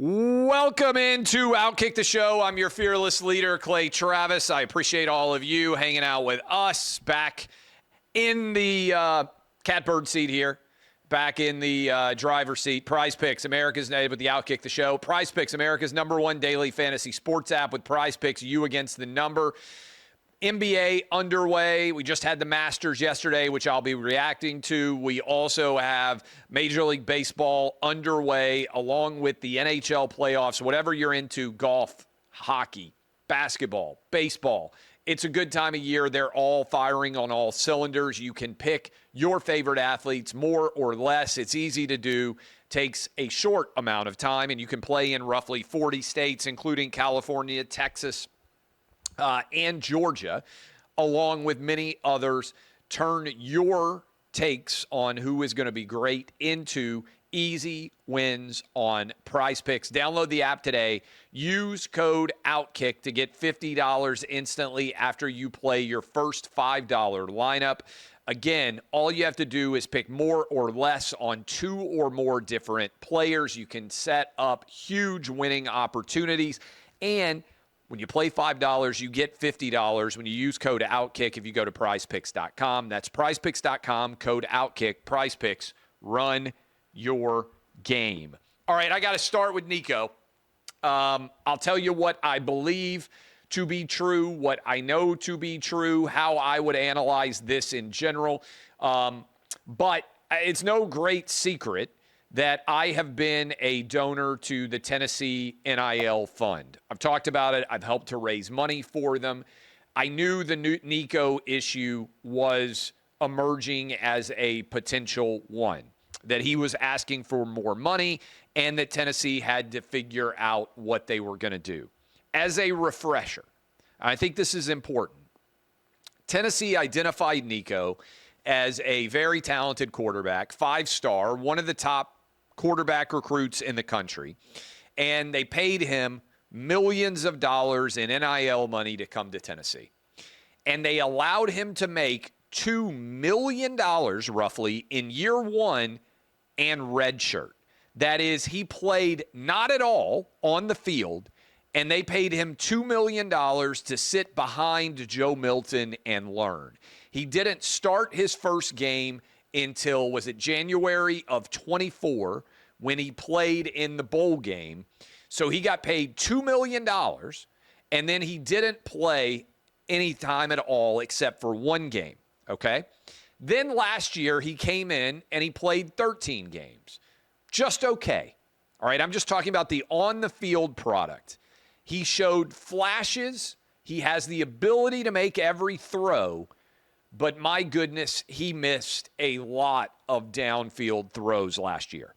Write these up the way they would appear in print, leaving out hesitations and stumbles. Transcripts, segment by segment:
Welcome into OutKick the show. I'm your fearless leader, Clay Travis. I appreciate all of you hanging out with us back in the catbird seat here, back in the driver's seat. Prize Picks, America's native with the OutKick the show. Prize Picks, America's #1 daily fantasy sports app with Prize Picks, you against the number. NBA underway. We just had the Masters yesterday, which I'll be reacting to. We also have Major League Baseball underway, along with the NHL playoffs. Whatever you're into, golf, hockey, basketball, baseball, it's a good time of year. They're all firing on all cylinders. You can pick your favorite athletes, more or less. It's easy to do. Takes a short amount of time, and you can play in roughly 40 states, including California, Texas, and Georgia, along with many others. Turn your takes on who is going to be great into easy wins on Prize Picks. Download the app today. Use code OutKick to get $50 instantly after you play your first $5 lineup. Again, all you have to do is pick more or less on 2 or more different players. You can set up huge winning opportunities, and when you play $5, you get $50 when you use code OutKick if you go to prizepicks.com. That's prizepicks.com, code OutKick. Prize Picks, run your game. All right, I got to start with Nico. I'll tell you what I believe to be true, what I know to be true, how I would analyze this in general. But it's no great secret that I have been a donor to the Tennessee NIL Fund. I've talked about it. I've helped to raise money for them. I knew the Nico issue was emerging as a potential one, that he was asking for more money and that Tennessee had to figure out what they were going to do. As a refresher, I think this is important. Tennessee identified Nico as a very talented quarterback, 5-star, one of the top quarterback recruits in the country, and they paid him millions of dollars in NIL money to come to Tennessee. And they allowed him to make $2 million roughly in year one and redshirt. That is, he played not at all on the field, and they paid him $2 million to sit behind Joe Milton and learn. He didn't start his first game until, was it January of 24, when he played in the bowl game. So he got paid $2 million, and then he didn't play any time at all except for one game, okay? Then last year he came in and he played 13 games. Just okay. All right, I'm just talking about the on-the-field product. He showed flashes. He has the ability to make every throw, but my goodness, he missed a lot of downfield throws last year.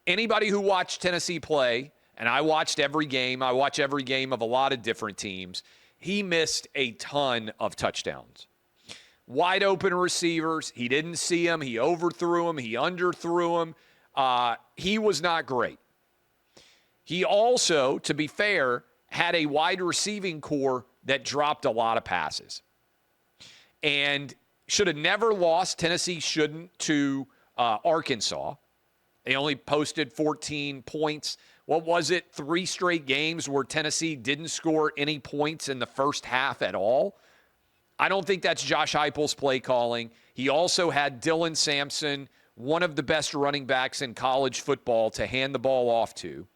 Anybody who watched Tennessee play, and I watched every game, I watch every game of a lot of different teams, he missed a ton of touchdowns. Wide open receivers, he didn't see them, he overthrew them, he underthrew them. He was not great. He also, to be fair, had a wide receiving core that dropped a lot of passes. And should have never lost, Tennessee shouldn't, to Arkansas. They only posted 14 points. What was it? 3 straight games where Tennessee didn't score any points in the first half at all. I don't think that's Josh Heupel's play calling. He also had Dylan Sampson, one of the best running backs in college football, to hand the ball off to.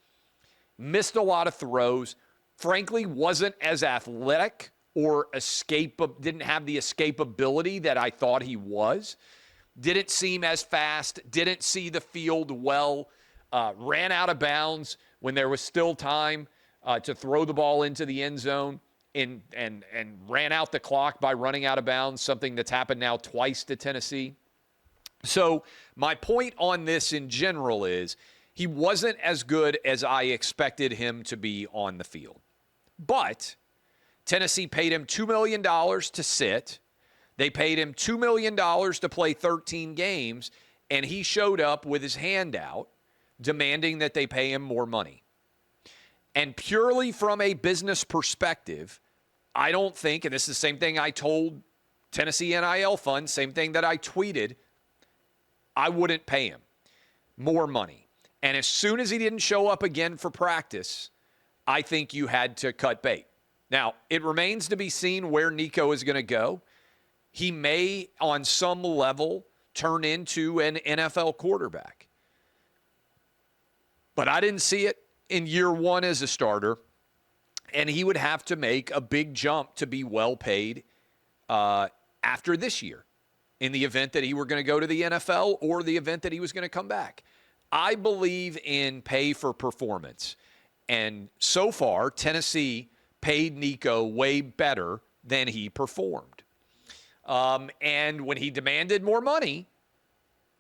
Missed a lot of throws. Frankly, wasn't as athletic or didn't have the escapability that I thought he was. Didn't seem as fast, didn't see the field well, ran out of bounds when there was still time to throw the ball into the end zone, and ran out the clock by running out of bounds, something that's happened now twice to Tennessee. So my point on this in general is he wasn't as good as I expected him to be on the field. But Tennessee paid him $2 million to sit. They paid him $2 million to play 13 games, and he showed up with his hand out, demanding that they pay him more money. And purely from a business perspective, I don't think, and this is the same thing I told Tennessee NIL Fund, same thing that I tweeted, I wouldn't pay him more money. And as soon as he didn't show up again for practice, I think you had to cut bait. Now, it remains to be seen where Nico is going to go. He may, on some level, turn into an NFL quarterback. But I didn't see it in year one as a starter. And he would have to make a big jump to be well paid after this year in the event that he were going to go to the NFL or the event that he was going to come back. I believe in pay for performance. And so far, Tennessee paid Nico way better than he performed. And when he demanded more money,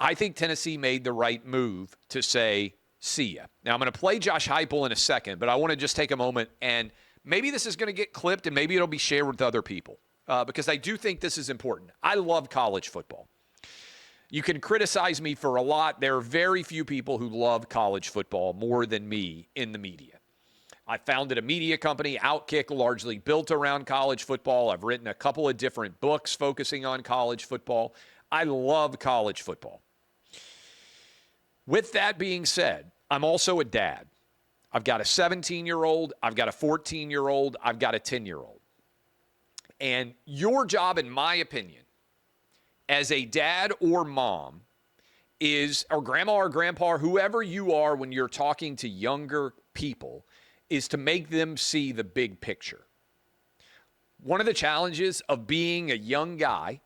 I think Tennessee made the right move to say, see ya. Now, I'm going to play Josh Heupel in a second, but I want to just take a moment, and maybe this is going to get clipped and maybe it'll be shared with other people because I do think this is important. I love college football. You can criticize me for a lot. There are very few people who love college football more than me in the media. I founded a media company, OutKick, largely built around college football. I've written a couple of different books focusing on college football. I love college football. With that being said, I'm also a dad. I've got a 17-year-old, I've got a 14-year-old, I've got a 10-year-old. And your job, in my opinion, as a dad or mom is, or grandma or grandpa, or whoever you are when you're talking to younger people, is to make them see the big picture. One of the challenges of being a young guy,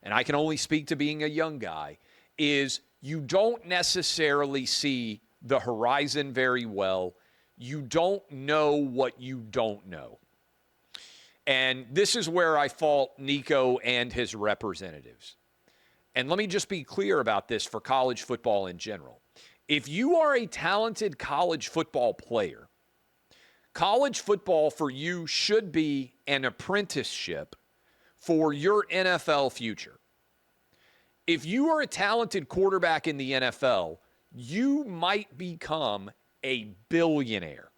and I can only speak to being a young guy, is you don't necessarily see the horizon very well. You don't know what you don't know. And this is where I fault Nico and his representatives. And let me just be clear about this for college football in general. If you are a talented college football player, college football for you should be an apprenticeship for your NFL future. If you are a talented quarterback in the NFL, you might become a billionaire.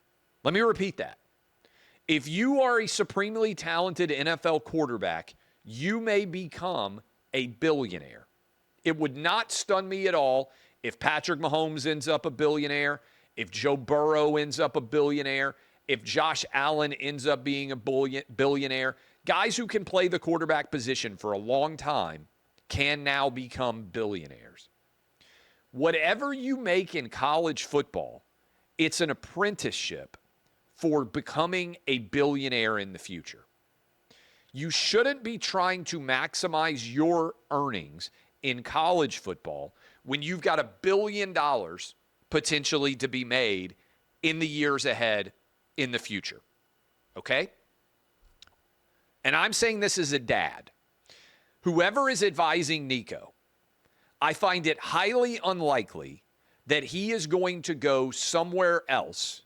Let me repeat that. If you are a supremely talented NFL quarterback, you may become a billionaire. It would not stun me at all if Patrick Mahomes ends up a billionaire, if Joe Burrow ends up a billionaire, if Josh Allen ends up being a billionaire. Guys who can play the quarterback position for a long time can now become billionaires. Whatever you make in college football, it's an apprenticeship for becoming a billionaire in the future. You shouldn't be trying to maximize your earnings in college football when you've got $1 billion potentially to be made in the years ahead in the future. Okay? And I'm saying this as a dad. Whoever is advising Nico, I find it highly unlikely that he is going to go somewhere else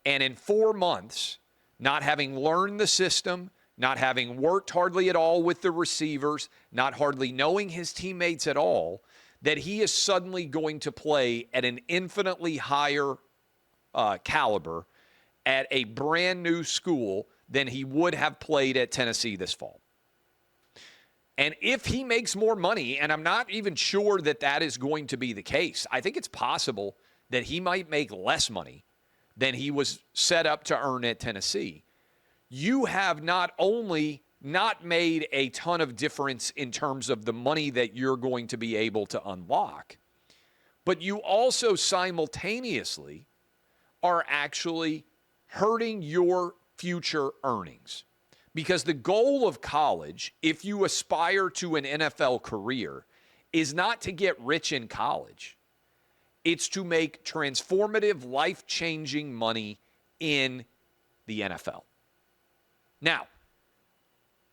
and in 4 months, not having learned the system, not having worked hardly at all with the receivers, not hardly knowing his teammates at all, that he is suddenly going to play at an infinitely higher caliber at a brand new school than he would have played at Tennessee this fall. And if he makes more money, and I'm not even sure that that is going to be the case, I think it's possible that he might make less money than he was set up to earn at Tennessee. You have not only not made a ton of difference in terms of the money that you're going to be able to unlock, but you also simultaneously are actually hurting your future earnings. Because the goal of college, if you aspire to an NFL career, is not to get rich in college. It's to make transformative, life-changing money in the NFL. Now,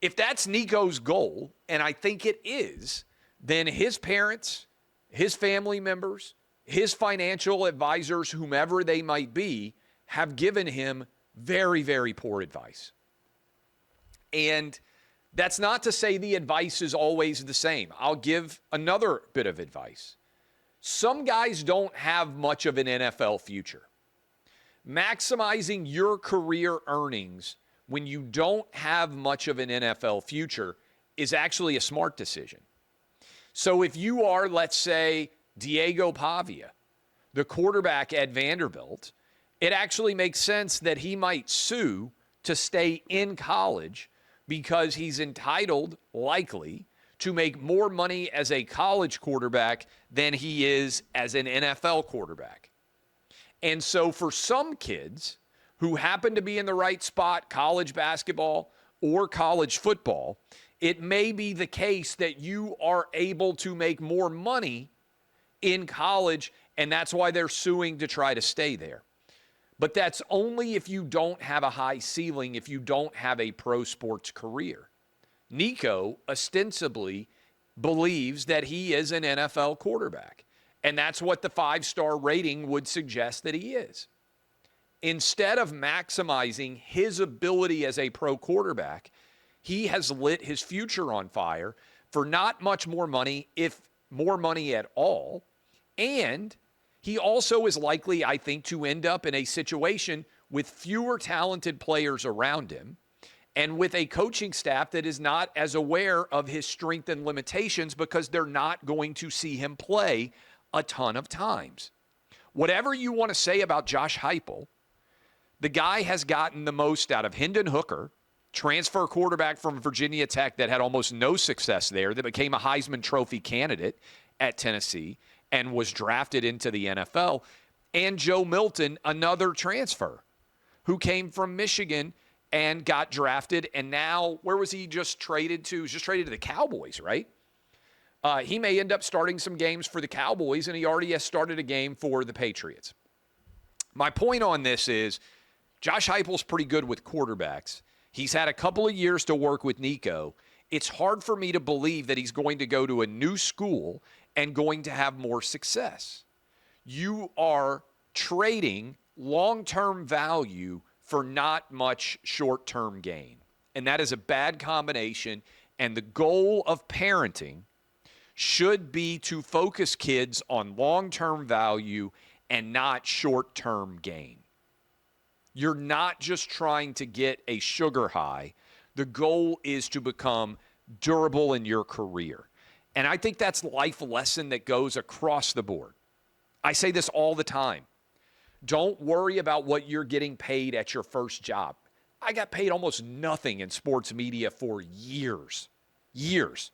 if that's Nico's goal, and I think it is, then his parents, his family members, his financial advisors, whomever they might be, have given him very, very poor advice. And that's not to say the advice is always the same. I'll give another bit of advice. Some guys don't have much of an NFL future. Maximizing your career earnings when you don't have much of an NFL future is actually a smart decision. So if you are, let's say, Diego Pavia, the quarterback at Vanderbilt, it actually makes sense that he might sue to stay in college because he's entitled, likely, to make more money as a college quarterback than he is as an NFL quarterback. And so for some kids who happen to be in the right spot, college basketball or college football, it may be the case that you are able to make more money in college, and that's why they're suing to try to stay there. But that's only if you don't have a high ceiling, if you don't have a pro sports career. Nico ostensibly believes that he is an NFL quarterback, and that's what the 5-star rating would suggest that he is. Instead of maximizing his ability as a pro quarterback, he has lit his future on fire for not much more money, if more money at all. And he also is likely, I think, to end up in a situation with fewer talented players around him and with a coaching staff that is not as aware of his strength and limitations because they're not going to see him play a ton of times. Whatever you want to say about Josh Heupel, the guy has gotten the most out of Hendon Hooker, transfer quarterback from Virginia Tech that had almost no success there, that became a Heisman Trophy candidate at Tennessee and was drafted into the NFL, and Joe Milton, another transfer who came from Michigan and got drafted, and now, where was he just traded to? He was just traded to the Cowboys, right? He may end up starting some games for the Cowboys, and he already has started a game for the Patriots. My point on this is Josh Heupel's pretty good with quarterbacks. He's had a couple of years to work with Nico. It's hard for me to believe that he's going to go to a new school and going to have more success. You are trading long-term value for not much short-term gain. And that is a bad combination. And the goal of parenting should be to focus kids on long-term value and not short-term gain. You're not just trying to get a sugar high. The goal is to become durable in your career. And I think that's a life lesson that goes across the board. I say this all the time. Don't worry about what you're getting paid at your first job. I got paid almost nothing in sports media for years. Years.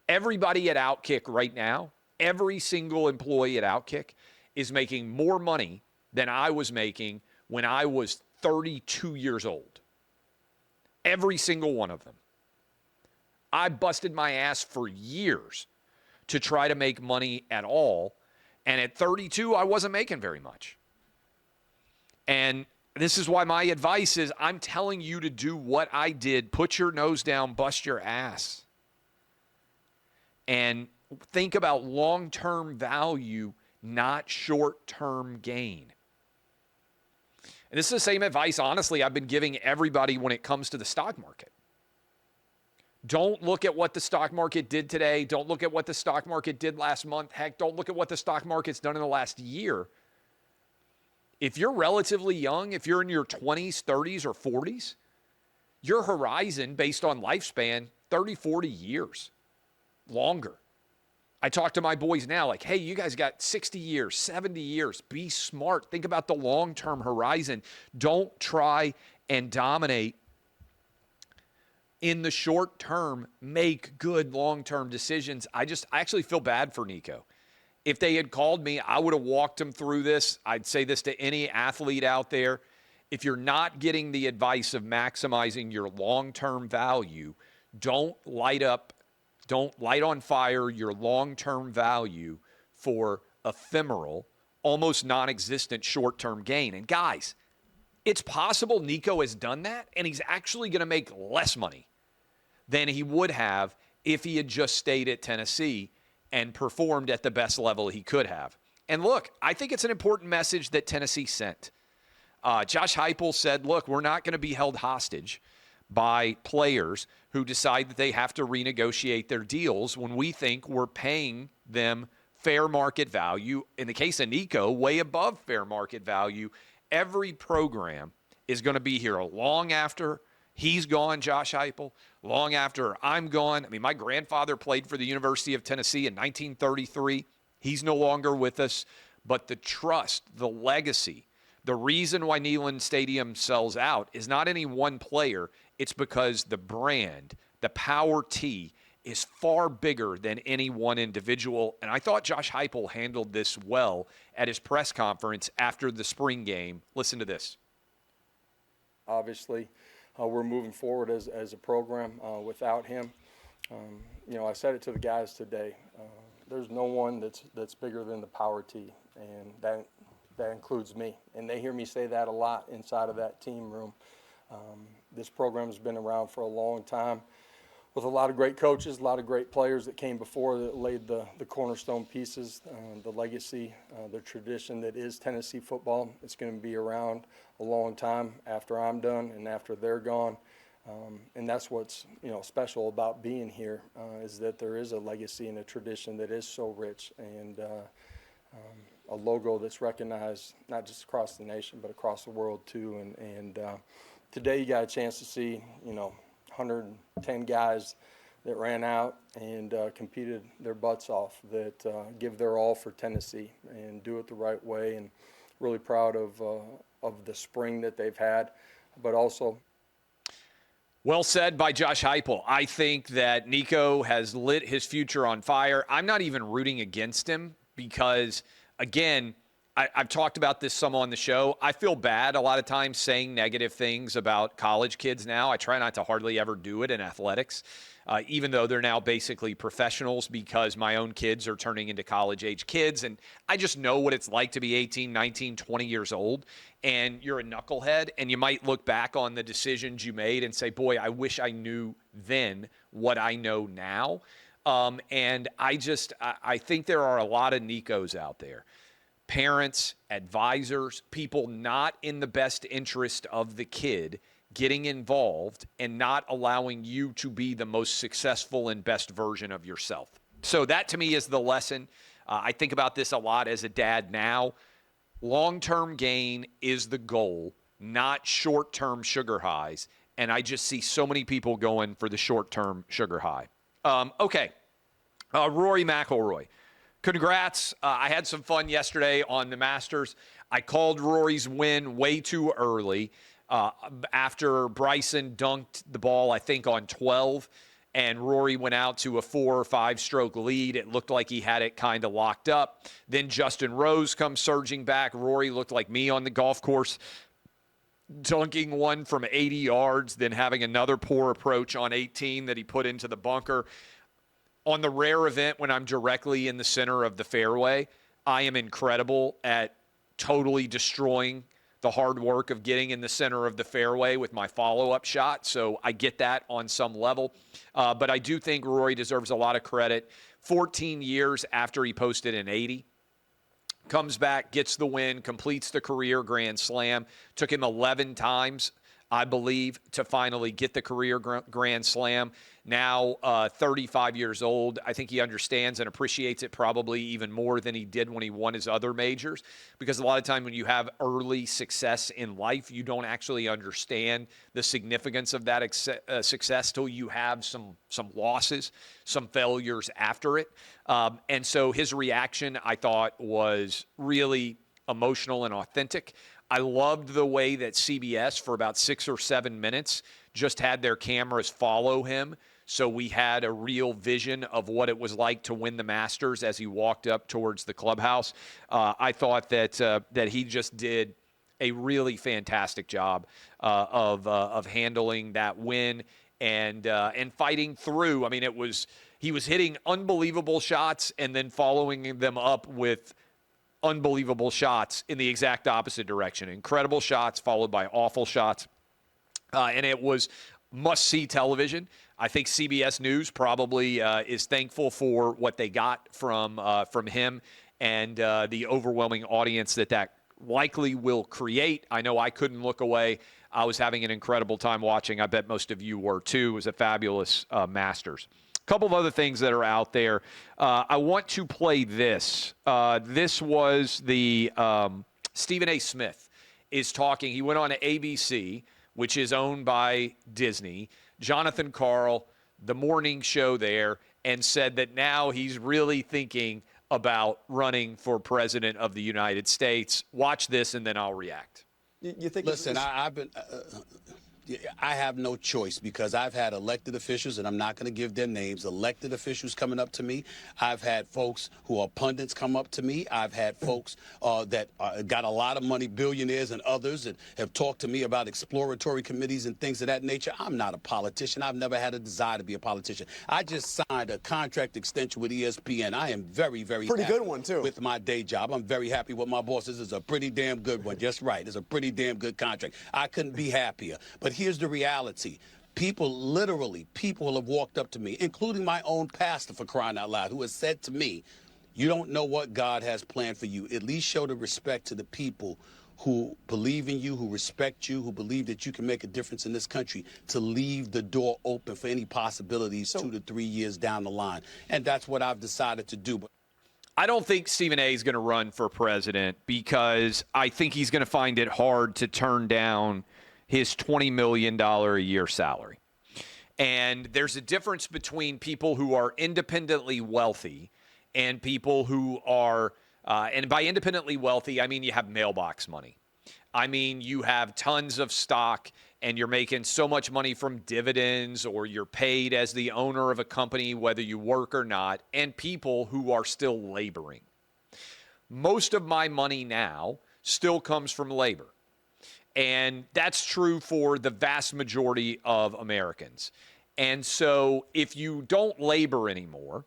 Everybody at OutKick right now, every single employee at OutKick is making more money than I was making when I was 32 years old. Every single one of them. I busted my ass for years to try to make money at all. And at 32, I wasn't making very much. And this is why my advice is I'm telling you to do what I did. Put your nose down, bust your ass. And think about long-term value, not short-term gain. And this is the same advice, honestly, I've been giving everybody when it comes to the stock market. Don't look at what the stock market did today. Don't look at what the stock market did last month. Heck, don't look at what the stock market's done in the last year. If you're relatively young, if you're in your 20s, 30s, or 40s, your horizon based on lifespan, 30, 40 years, longer. I talk to my boys now like, hey, you guys got 60 years, 70 years. Be smart. Think about the long-term horizon. Don't try and dominate in the short term. Make good long-term decisions. I actually feel bad for Nico. If they had called me, I would have walked him through this. I'd say this to any athlete out there. If you're not getting the advice of maximizing your long-term value, don't light on fire your long-term value for ephemeral, almost non-existent short-term gain. And guys, it's possible Nico has done that, and he's actually going to make less money than he would have if he had just stayed at Tennessee and performed at the best level he could have. And look, I think it's an important message that Tennessee sent. Josh Heupel said, look, we're not going to be held hostage by players who decide that they have to renegotiate their deals when we think we're paying them fair market value. In the case of Nico, way above fair market value. Every program is going to be here long after he's gone, Josh Heupel, long after I'm gone. I mean, my grandfather played for the University of Tennessee in 1933. He's no longer with us. but the trust, the legacy, the reason why Neyland Stadium sells out is not any one player. It's because the brand, the Power T, is far bigger than any one individual. And I thought Josh Heupel handled this well at his press conference after the spring game. Listen to this. Obviously, we're moving forward as a program without him. I said it to the guys today. There's no one that's bigger than the Power T, and that includes me. And they hear me say that a lot inside of that team room. This program's been around for a long time with a lot of great coaches, a lot of great players that came before that laid the cornerstone pieces, the legacy, the tradition that is Tennessee football. It's going to be around a long time after I'm done and after they're gone. And that's what's special about being here is that there is a legacy and a tradition that is so rich, and a logo that's recognized not just across the nation but across the world too. And today you got a chance to see 110 guys that ran out and competed their butts off, that give their all for Tennessee and do it the right way. And really proud of the spring that they've had, but also. Well said by Josh Heupel. I think that Nico has lit his future on fire. I'm not even rooting against him because, again, I've talked about this some on the show. I feel bad a lot of times saying negative things about college kids now. I try not to hardly ever do it in athletics, even though they're now basically professionals because my own kids are turning into college-age kids. And I just know what it's like to be 18, 19, 20 years old, and you're a knucklehead, and you might look back on the decisions you made and say, boy, I wish I knew then what I know now. And I think there are a lot of Nicos out there. Parents, advisors, people not in the best interest of the kid getting involved and not allowing you to be the most successful and best version of yourself. So that to me is the lesson. I think about this a lot as a dad now. Long-term gain is the goal, not short-term sugar highs. And I just see so many people going for the short-term sugar high. Okay, Rory McIlroy. Congrats. I had some fun yesterday on the Masters. I called Rory's win way too early after Bryson dunked the ball, I think, on 12, and Rory went out to a 4 or 5 stroke lead. It looked like he had it kind of locked up. Then Justin Rose comes surging back. Rory looked like me on the golf course, dunking one from 80 yards, then having another poor approach on 18 that he put into the bunker. On the rare event when I'm directly in the center of the fairway, I am incredible at totally destroying the hard work of getting in the center of the fairway with my follow-up shot. So I get that on some level. But I do think Rory deserves a lot of credit. 14 years after he posted an 80, comes back, gets the win, completes the career Grand Slam. Took him 11 times, I believe, to finally get the career Grand Slam. Now 35 years old. I think he understands and appreciates it probably even more than he did when he won his other majors, because a lot of time when you have early success in life, you don't actually understand the significance of that success till you have some losses, some failures after it. And so his reaction, I thought, was really emotional and authentic. I loved the way that CBS for about 6 or 7 minutes just had their cameras follow him. So we had a real vision of what it was like to win the Masters as he walked up towards the clubhouse. I thought that he just did a really fantastic job of handling that win and fighting through. I mean, he was hitting unbelievable shots and then following them up with unbelievable shots in the exact opposite direction. Incredible shots followed by awful shots. And it was must-see television. I think CBS News probably is thankful for what they got from him and the overwhelming audience that likely will create. I know I couldn't look away. I was having an incredible time watching. I bet most of you were too. It was a fabulous Masters. A couple of other things that are out there. I want to play this. This was the Stephen A. Smith is talking. He went on to ABC, which is owned by Disney, Jonathan Karl, the morning show there, and said that now he's really thinking about running for president of the United States. Watch this, and then I'll react. You think? Listen, I've been. I have no choice because I've had elected officials, and I'm not going to give their names, elected officials coming up to me. I've had folks who are pundits come up to me. I've had folks that got a lot of money, billionaires and others, that have talked to me about exploratory committees and things of that nature. I'm not a politician. I've never had a desire to be a politician. I just signed a contract extension with ESPN. I am very, very pretty happy good one, too. with my day job. I'm very happy with my bosses. It's a pretty damn good one. Just right. It's a pretty damn good contract. I couldn't be happier. But here's the reality. People have walked up to me, including my own pastor, for crying out loud, who has said to me, you don't know what God has planned for you. At least show the respect to the people who believe in you, who respect you, who believe that you can make a difference in this country, to leave the door open for any possibilities 2 to 3 years down the line. And that's what I've decided to do. I don't think Stephen A. is going to run for president because I think he's going to find it hard to turn down his $20 million a year salary. And there's a difference between people who are independently wealthy and people who are, and by independently wealthy, I mean you have mailbox money. I mean you have tons of stock and you're making so much money from dividends, or you're paid as the owner of a company whether you work or not, and people who are still laboring. Most of my money now still comes from labor. And that's true for the vast majority of Americans. And so if you don't labor anymore,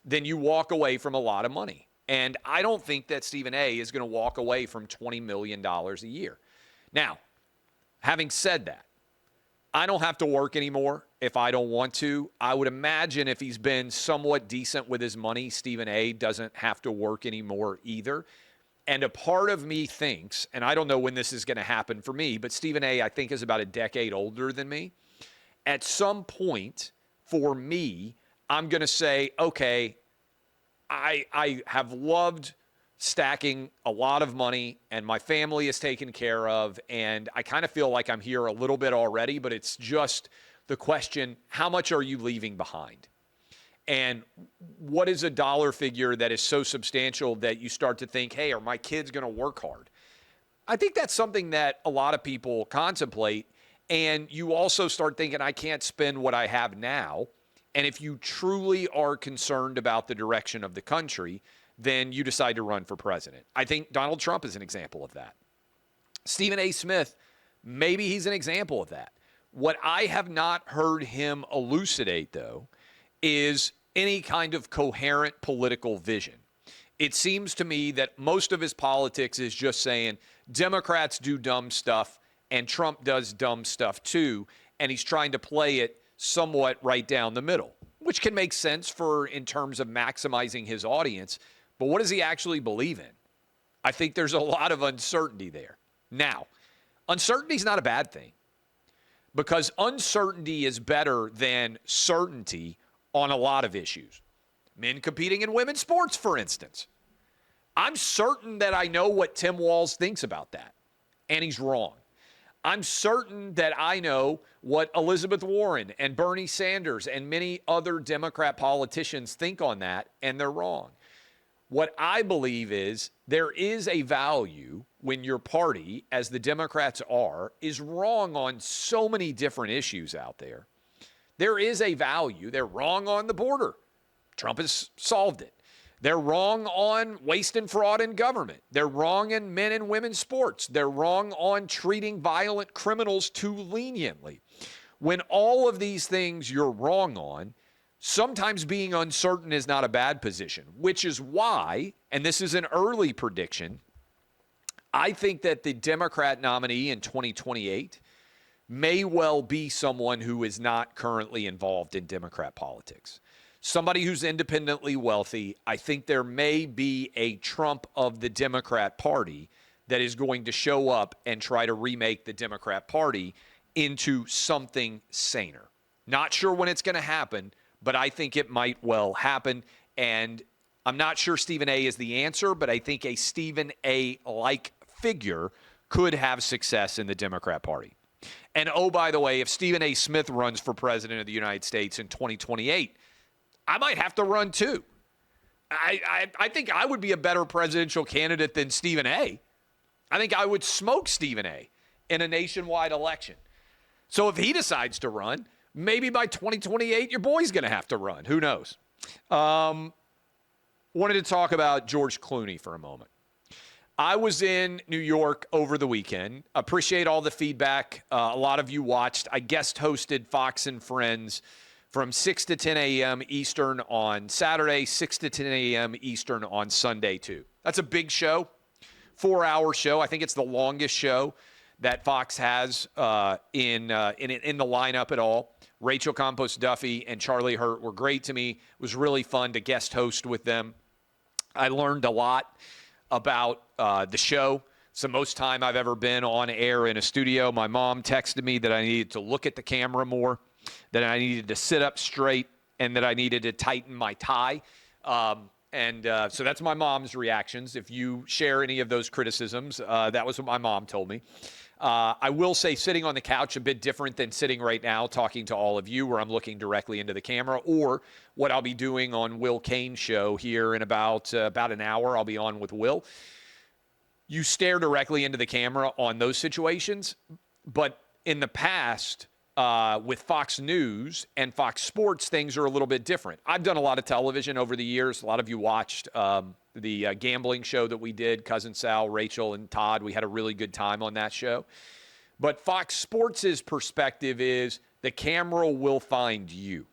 then you walk away from a lot of money. And I don't think that Stephen A. is going to walk away from $20 million a year. Now, having said that, I don't have to work anymore if I don't want to. I would imagine if he's been somewhat decent with his money, Stephen A. doesn't have to work anymore either. And a part of me thinks, and I don't know when this is going to happen for me, but Stephen A., I think, is about a decade older than me. At some point, for me, I'm going to say, okay, I have loved stacking a lot of money, and my family is taken care of, and I kind of feel like I'm here a little bit already, but it's just the question, how much are you leaving behind? And what is a dollar figure that is so substantial that you start to think, hey, are my kids going to work hard? I think that's something that a lot of people contemplate. And you also start thinking, I can't spend what I have now. And if you truly are concerned about the direction of the country, then you decide to run for president. I think Donald Trump is an example of that. Stephen A. Smith, maybe he's an example of that. What I have not heard him elucidate, though, is any kind of coherent political vision. It seems to me that most of his politics is just saying Democrats do dumb stuff and Trump does dumb stuff too, and he's trying to play it somewhat right down the middle, which can make sense in terms of maximizing his audience. But what does he actually believe in? I think there's a lot of uncertainty there. Now, uncertainty is not a bad thing, because uncertainty is better than certainty on a lot of issues. Men competing in women's sports, for instance. I'm certain that I know what Tim Walz thinks about that, and he's wrong. I'm certain that I know what Elizabeth Warren and Bernie Sanders and many other Democrat politicians think on that, and they're wrong. What I believe is there is a value when your party, as the Democrats are, is wrong on so many different issues out there. There is a value. They're wrong on the border. Trump has solved it. They're wrong on waste and fraud in government. They're wrong in men and women's sports. They're wrong on treating violent criminals too leniently. When all of these things you're wrong on, sometimes being uncertain is not a bad position, which is why, and this is an early prediction, I think that the Democrat nominee in 2028 may well be someone who is not currently involved in Democrat politics. Somebody who's independently wealthy. I think there may be a Trump of the Democrat Party that is going to show up and try to remake the Democrat Party into something saner. Not sure when it's going to happen, but I think it might well happen. And I'm not sure Stephen A. is the answer, but I think a Stephen A.-like figure could have success in the Democrat Party. And oh, by the way, if Stephen A. Smith runs for president of the United States in 2028, I might have to run too. I think I would be a better presidential candidate than Stephen A. I think I would smoke Stephen A. in a nationwide election. So if he decides to run, maybe by 2028, your boy's going to have to run. Who knows? Wanted to talk about George Clooney for a moment. I was in New York over the weekend. Appreciate all the feedback. A lot of you watched. I guest hosted Fox and Friends from 6 to 10 a.m. Eastern on Saturday, 6 to 10 a.m. Eastern on Sunday, too. That's a big show, 4-hour show. I think it's the longest show that Fox has in the lineup at all. Rachel Campos Duffy and Charlie Hurt were great to me. It was really fun to guest host with them. I learned a lot about the show. It's the most time I've ever been on air in a studio. My mom texted me that I needed to look at the camera more, that I needed to sit up straight, and that I needed to tighten my tie. So that's my mom's reactions. If you share any of those criticisms, that was what my mom told me. I will say sitting on the couch a bit different than sitting right now talking to all of you where I'm looking directly into the camera, or what I'll be doing on Will Cain's show here in about an hour. I'll be on with Will. You stare directly into the camera on those situations, but in the past, with Fox News and Fox Sports, things are a little bit different. I've done a lot of television over the years. A lot of you watched the gambling show that we did, Cousin Sal, Rachel, and Todd. We had a really good time on that show. But Fox Sports' perspective is the camera will find you.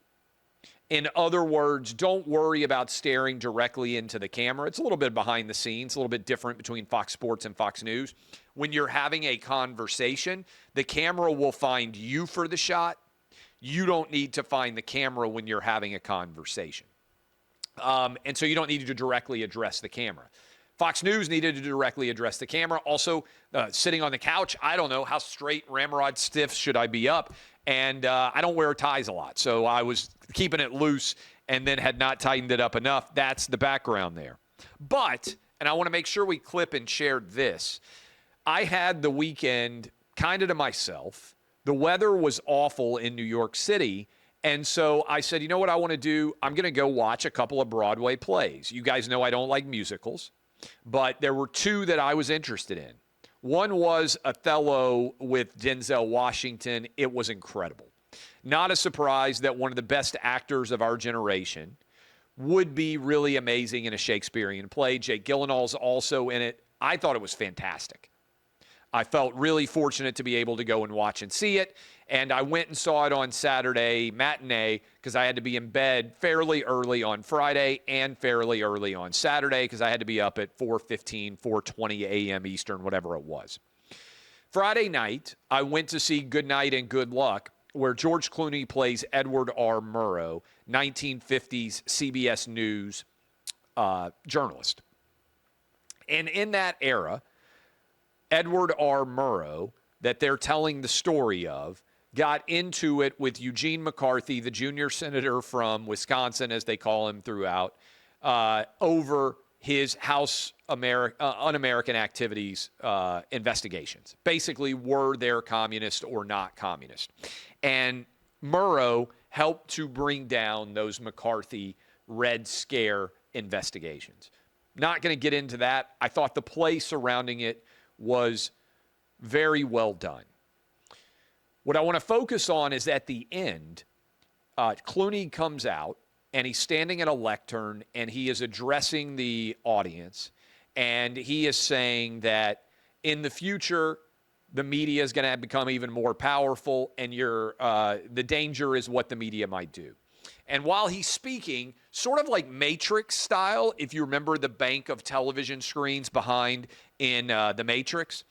In other words, don't worry about staring directly into the camera. It's a little bit behind the scenes, a little bit different between Fox Sports and Fox News. When you're having a conversation, the camera will find you for the shot. You don't need to find the camera when you're having a conversation. And so you don't need to directly address the camera. Fox News needed to directly address the camera. Also, sitting on the couch, I don't know how straight, ramrod stiff should I be up. And I don't wear ties a lot. So I was keeping it loose and then had not tightened it up enough. That's the background there. But, and I want to make sure we clip and share this, I had the weekend kind of to myself. The weather was awful in New York City. And so I said, you know what I want to do? I'm going to go watch a couple of Broadway plays. You guys know I don't like musicals, but there were two that I was interested in. One was Othello with Denzel Washington. It was incredible. Not a surprise that one of the best actors of our generation would be really amazing in a Shakespearean play. Jake Gyllenhaal's also in it. I thought it was fantastic. I felt really fortunate to be able to go and watch and see it. And I went and saw it on Saturday matinee because I had to be in bed fairly early on Friday and fairly early on Saturday because I had to be up at 4:15, 4:20 a.m. Eastern, whatever it was. Friday night, I went to see Good Night and Good Luck, where George Clooney plays Edward R. Murrow, 1950s CBS News journalist. And in that era, Edward R. Murrow, that they're telling the story of, got into it with Eugene McCarthy, the junior senator from Wisconsin, as they call him throughout, over his House Un-American Activities investigations. Basically, were they communist or not communist? And Murrow helped to bring down those McCarthy Red Scare investigations. Not going to get into that. I thought the play surrounding it was very well done. What I want to focus on is at the end, Clooney comes out and he's standing at a lectern and he is addressing the audience and he is saying that in the future, the media is going to become even more powerful and the danger is what the media might do. And while he's speaking, sort of like Matrix style, if you remember the bank of television screens behind in The Matrix,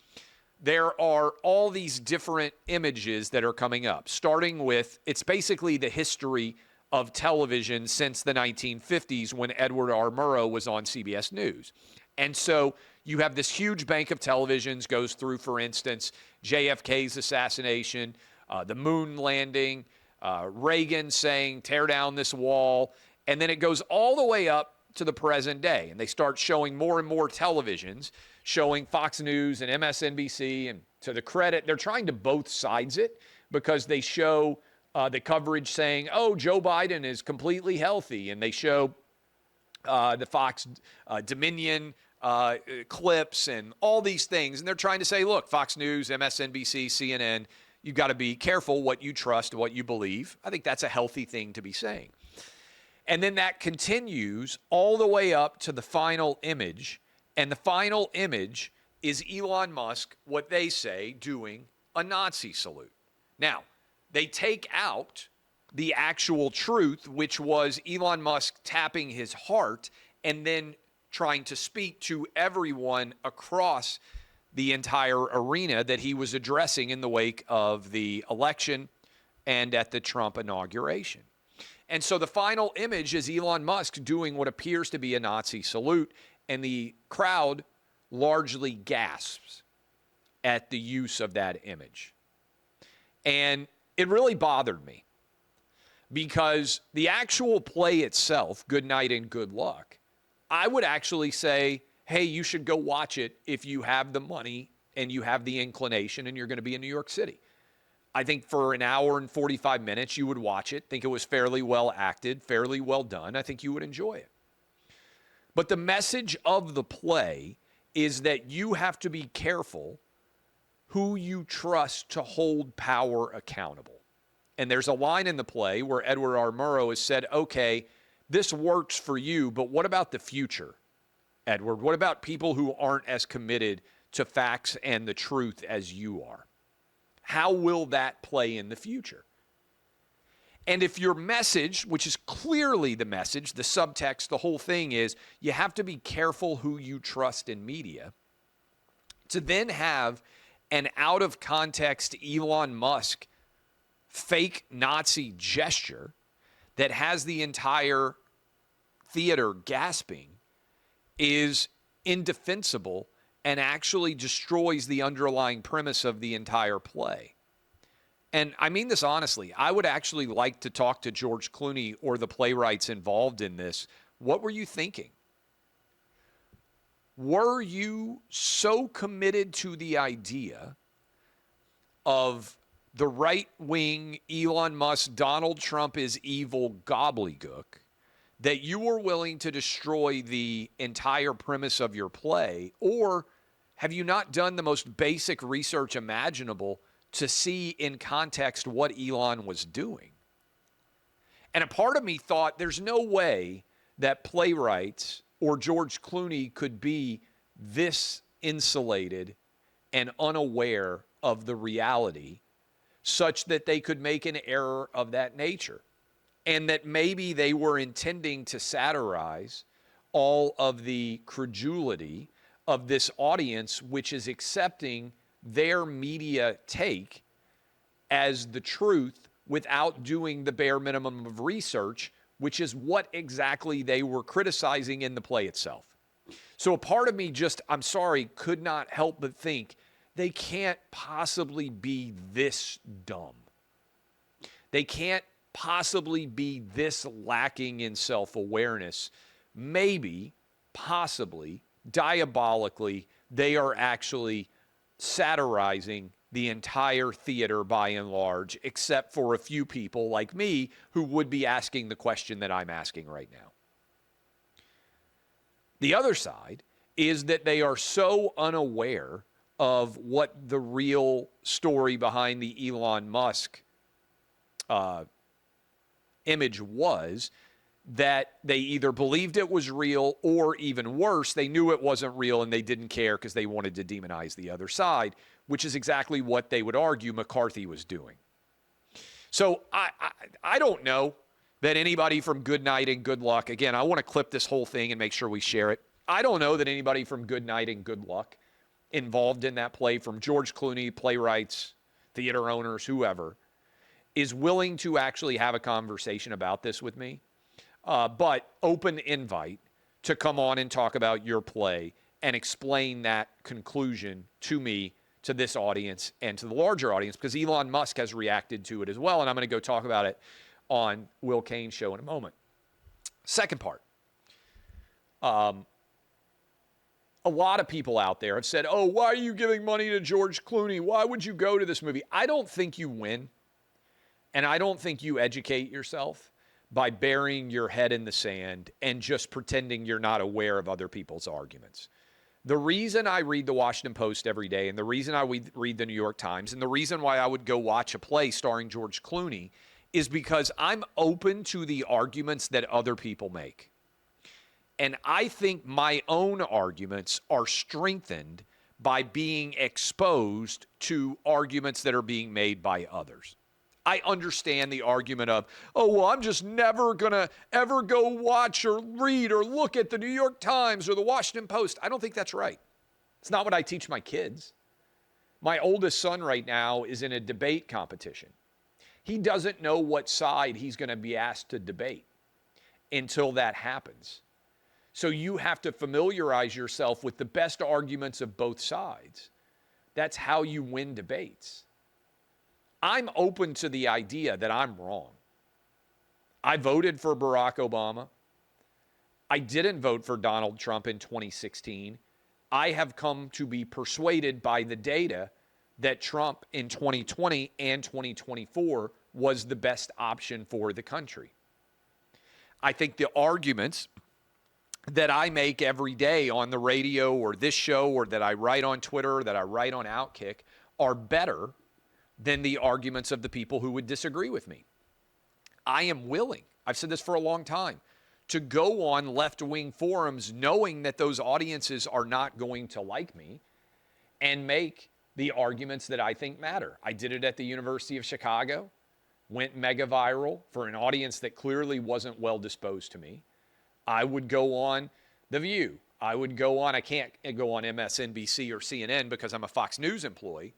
there are all these different images that are coming up, starting with, it's basically the history of television since the 1950s when Edward R. Murrow was on CBS News. And so you have this huge bank of televisions, goes through, for instance, JFK's assassination, the moon landing, Reagan saying, tear down this wall, and then it goes all the way up to the present day. And they start showing more and more televisions, showing Fox News and MSNBC, and to the credit, they're trying to both sides it because they show the coverage saying, oh, Joe Biden is completely healthy, and they show the Fox Dominion clips and all these things. And they're trying to say, look, Fox News, MSNBC, CNN, you've got to be careful what you trust, what you believe. I think that's a healthy thing to be saying. And then that continues all the way up to the final image. And the final image is Elon Musk, what they say, doing a Nazi salute. Now, they take out the actual truth, which was Elon Musk tapping his heart and then trying to speak to everyone across the entire arena that he was addressing in the wake of the election and at the Trump inauguration. And so the final image is Elon Musk doing what appears to be a Nazi salute, and the crowd largely gasps at the use of that image. And it really bothered me because the actual play itself, good night and good luck, I would actually say, hey, you should go watch it if you have the money and you have the inclination and you're going to be in New York City. I think for an hour and 45 minutes, you would watch it, think it was fairly well acted, fairly well done. I think you would enjoy it. But the message of the play is that you have to be careful who you trust to hold power accountable. And there's a line in the play where Edward R. Murrow has said, okay, this works for you, but what about the future, Edward? What about people who aren't as committed to facts and the truth as you are? How will that play in the future? And if your message, which is clearly the message, the subtext, the whole thing is you have to be careful who you trust in media, to then have an out-of-context Elon Musk fake Nazi gesture that has the entire theater gasping is indefensible and actually destroys the underlying premise of the entire play. And I mean this honestly. I would actually like to talk to George Clooney or the playwrights involved in this. What were you thinking? Were you so committed to the idea of the right-wing Elon Musk, Donald Trump is evil gobbledygook that you were willing to destroy the entire premise of your play? Or have you not done the most basic research imaginable to see in context what Elon was doing? And a part of me thought there's no way that playwrights or George Clooney could be this insulated and unaware of the reality such that they could make an error of that nature. And that maybe they were intending to satirize all of the credulity of this audience, which is accepting their media take as the truth without doing the bare minimum of research, which is what exactly they were criticizing in the play itself. So a part of me just, I'm sorry, could not help but think they can't possibly be this dumb. They can't possibly be this lacking in self-awareness. Maybe, possibly, diabolically, they are actually satirizing the entire theater by and large, except for a few people like me who would be asking the question that I'm asking right now. The other side is that they are so unaware of what the real story behind the Elon Musk image was, that they either believed it was real or, even worse, they knew it wasn't real and they didn't care because they wanted to demonize the other side, which is exactly what they would argue McCarthy was doing. So I don't know that anybody from Good Night and Good Luck, again, I want to clip this whole thing and make sure we share it. I don't know that anybody from Good Night and Good Luck involved in that play, from George Clooney, playwrights, theater owners, whoever, is willing to actually have a conversation about this with me. But open invite to come on and talk about your play and explain that conclusion to me, to this audience, and to the larger audience, because Elon Musk has reacted to it as well, and I'm going to go talk about it on Will Cain's show in a moment. Second part. A lot of people out there have said, oh, why are you giving money to George Clooney? Why would you go to this movie? I don't think you win, and I don't think you educate yourself by burying your head in the sand and just pretending you're not aware of other people's arguments. The reason I read the Washington Post every day, and the reason I read the New York Times, and the reason why I would go watch a play starring George Clooney is because I'm open to the arguments that other people make. And I think my own arguments are strengthened by being exposed to arguments that are being made by others. I understand the argument of, oh, well, I'm just never going to ever go watch or read or look at the New York Times or the Washington Post. I don't think that's right. It's not what I teach my kids. My oldest son right now is in a debate competition. He doesn't know what side he's going to be asked to debate until that happens. So you have to familiarize yourself with the best arguments of both sides. That's how you win debates. I'm open to the idea that I'm wrong. I voted for Barack Obama. I didn't vote for Donald Trump in 2016. I have come to be persuaded by the data that Trump in 2020 and 2024 was the best option for the country. I think the arguments that I make every day on the radio or this show or that I write on Twitter or that I write on OutKick are better than the arguments of the people who would disagree with me. I am willing, I've said this for a long time, to go on left-wing forums knowing that those audiences are not going to like me and make the arguments that I think matter. I did it at the University of Chicago, went mega viral for an audience that clearly wasn't well disposed to me. I would go on The View. I would go on, I can't go on MSNBC or CNN because I'm a Fox News employee.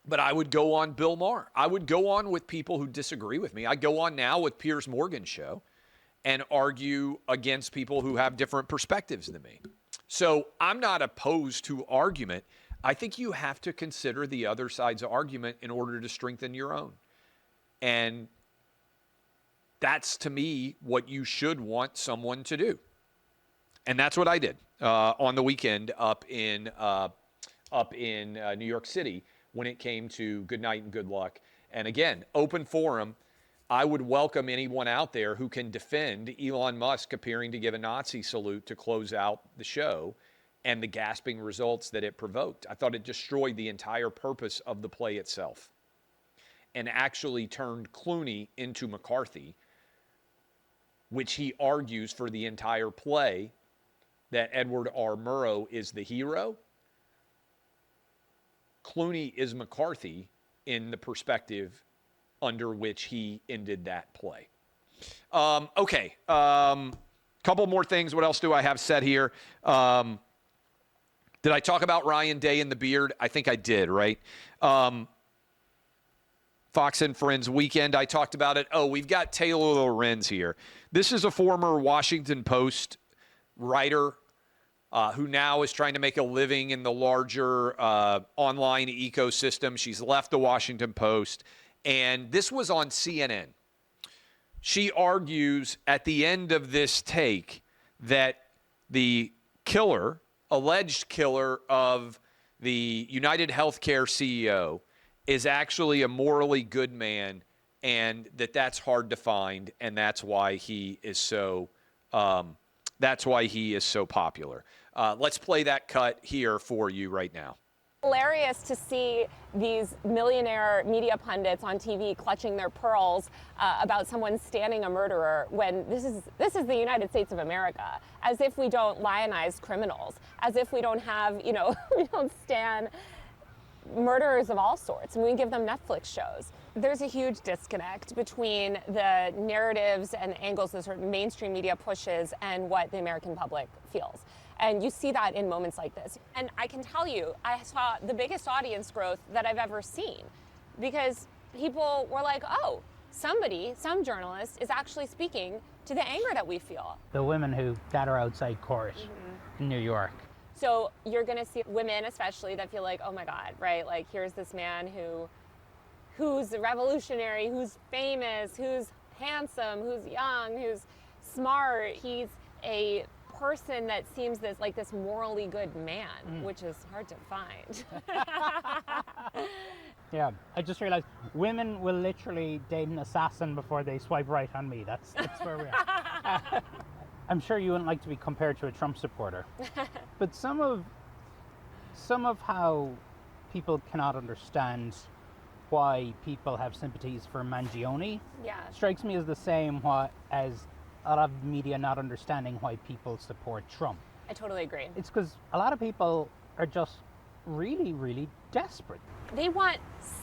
But I would go on Bill Maher. I would go on with people who disagree with me. I go on now with Piers Morgan's show and argue against people who have different perspectives than me. So I'm not opposed to argument. I think you have to consider the other side's argument in order to strengthen your own. And that's, to me, what you should want someone to do. And that's what I did on the weekend up in New York City when it came to good night and good luck. And again, open forum, I would welcome anyone out there who can defend Elon Musk appearing to give a Nazi salute to close out the show and the gasping results that it provoked. I thought it destroyed the entire purpose of the play itself and actually turned Clooney into McCarthy, which he argues for the entire play that Edward R. Murrow is the hero. Clooney is McCarthy in the perspective under which he ended that play. Okay. Couple more things. What else do I have set here? Did I talk about Ryan Day and the beard? I think I did, right? Fox and Friends weekend, I talked about it. Oh, we've got Taylor Lorenz here. This is a former Washington Post writer who now is trying to make a living in the larger online ecosystem. She's left the Washington Post, and this was on CNN. She argues at the end of this take that the killer, alleged killer of the United Healthcare CEO, is actually a morally good man, and that's hard to find, and that's why he is so popular. Let's play that cut here for you right now. Hilarious to see these millionaire media pundits on TV clutching their pearls about someone standing a murderer when this is the United States of America, as if we don't lionize criminals, as if we don't have, we don't stand murderers of all sorts, and we give them Netflix shows. There's a huge disconnect between the narratives and angles that sort of mainstream media pushes and what the American public feels. And you see that in moments like this. And I can tell you, I saw the biggest audience growth that I've ever seen, because people were like, oh, some journalist is actually speaking to the anger that we feel. The women who got her outside court in New York. So you're gonna see women especially that feel like, oh my God, right? Like, here's this man who's revolutionary, who's famous, who's handsome, who's young, who's smart. He's a person that seems this morally good man, which is hard to find. Yeah, I just realized women will literally date an assassin before they swipe right on me. That's where we are. I'm sure you wouldn't like to be compared to a Trump supporter, but some of how people cannot understand why people have sympathies for Mangione strikes me as the same as a lot of media not understanding why people support Trump. I totally agree. It's because a lot of people are just really, really desperate. They want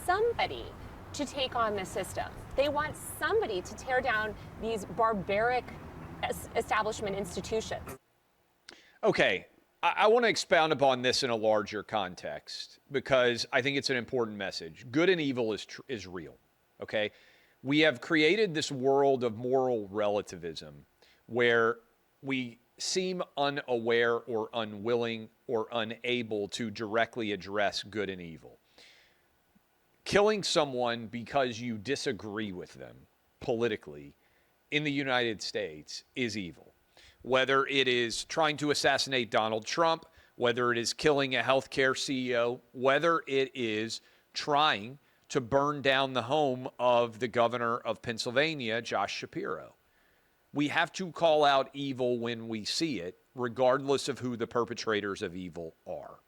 somebody to take on the system. They want somebody to tear down these barbaric establishment institutions. Okay, I want to expound upon this in a larger context because I think it's an important message. Good and evil is real, okay? We have created this world of moral relativism where we seem unaware or unwilling or unable to directly address good and evil. Killing someone because you disagree with them politically in the United States is evil. Whether it is trying to assassinate Donald Trump, whether it is killing a healthcare CEO, whether it is trying to burn down the home of the governor of Pennsylvania, Josh Shapiro. We have to call out evil when we see it, regardless of who the perpetrators of evil are.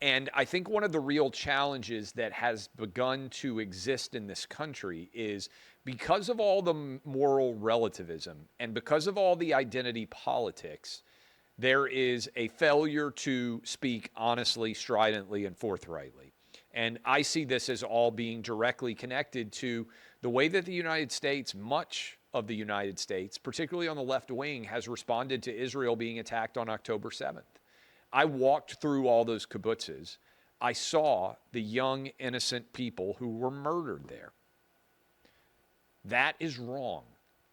And I think one of the real challenges that has begun to exist in this country is because of all the moral relativism and because of all the identity politics, there is a failure to speak honestly, stridently, and forthrightly. And I see this as all being directly connected to the way that the United States, much of the United States, particularly on the left wing, has responded to Israel being attacked on October 7th. I walked through all those kibbutzes. I saw the young, innocent people who were murdered there. That is wrong.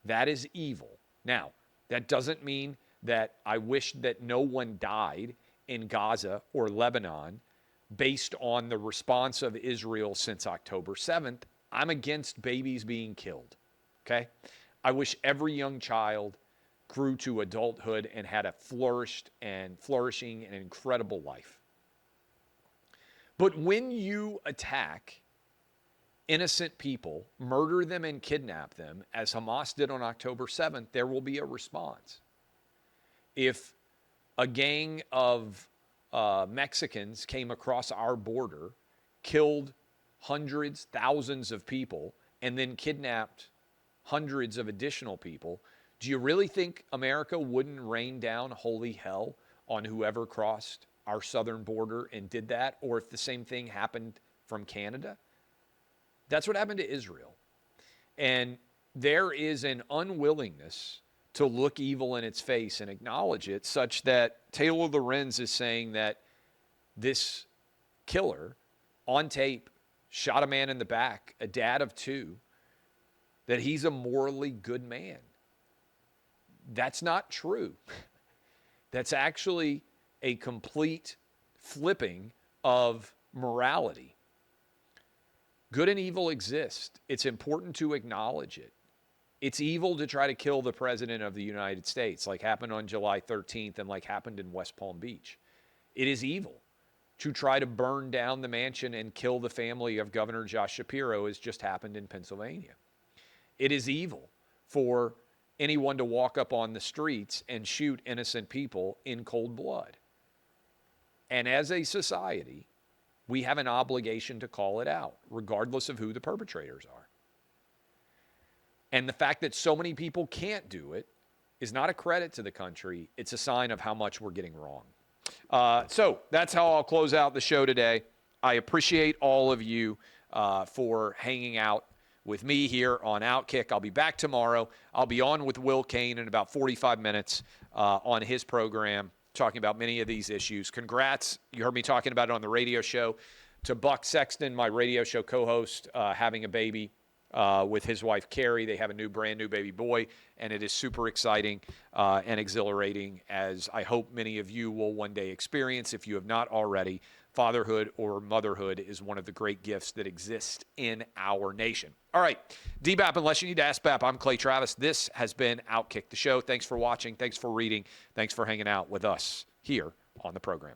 That is evil. Now, that doesn't mean that I wish that no one died in Gaza or Lebanon based on the response of Israel since October 7th. I'm against babies being killed, okay? I wish every young child grew to adulthood and had a flourishing and incredible life. But when you attack innocent people, murder them and kidnap them, as Hamas did on October 7th, there will be a response. If a gang of Mexicans came across our border, killed hundreds, thousands of people, and then kidnapped hundreds of additional people, do you really think America wouldn't rain down holy hell on whoever crossed our southern border and did that? Or if the same thing happened from Canada? That's what happened to Israel. And there is an unwillingness to look evil in its face and acknowledge it, such that Taylor Lorenz is saying that this killer on tape shot a man in the back, a dad of two, that he's a morally good man. That's not true. That's actually a complete flipping of morality. Good and evil exist. It's important to acknowledge it. It's evil to try to kill the president of the United States, like happened on July 13th and like happened in West Palm Beach. It is evil to try to burn down the mansion and kill the family of Governor Josh Shapiro, as just happened in Pennsylvania. It is evil for anyone to walk up on the streets and shoot innocent people in cold blood. And as a society, we have an obligation to call it out, regardless of who the perpetrators are. And the fact that so many people can't do it is not a credit to the country. It's a sign of how much we're getting wrong. So that's how I'll close out the show today. I appreciate all of you for hanging out with me here on OutKick. I'll be back tomorrow. I'll be on with Will Kane in about 45 minutes on his program, talking about many of these issues. Congrats. You heard me talking about it on the radio show. To Buck Sexton, my radio show co-host, having a baby with his wife, Carrie. They have a brand new baby boy, and it is super exciting and exhilarating, as I hope many of you will one day experience if you have not already. Fatherhood or motherhood is one of the great gifts that exist in our nation. All right, DBAP, unless you need to ask BAP, I'm Clay Travis. This has been OutKick the Show. Thanks for watching. Thanks for reading. Thanks for hanging out with us here on the program.